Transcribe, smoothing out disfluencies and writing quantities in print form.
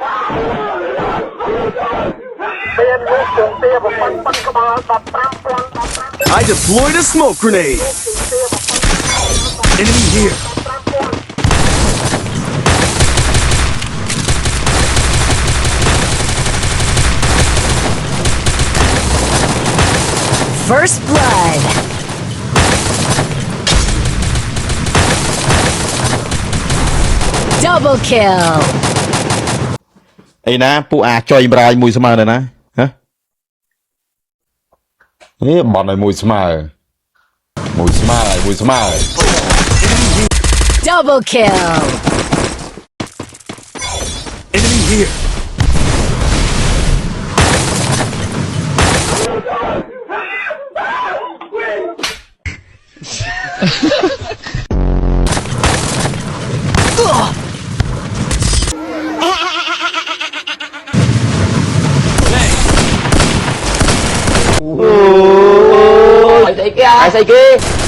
I deployed a smoke grenade. Enemy here. First blood. Double kill. អីណាពួកអាចុយប្រាយមួយស្មើនៅណាហ៎នេះបត់ឲ្យមួយស្មើ Double kill. Enemy here. Ai xây kia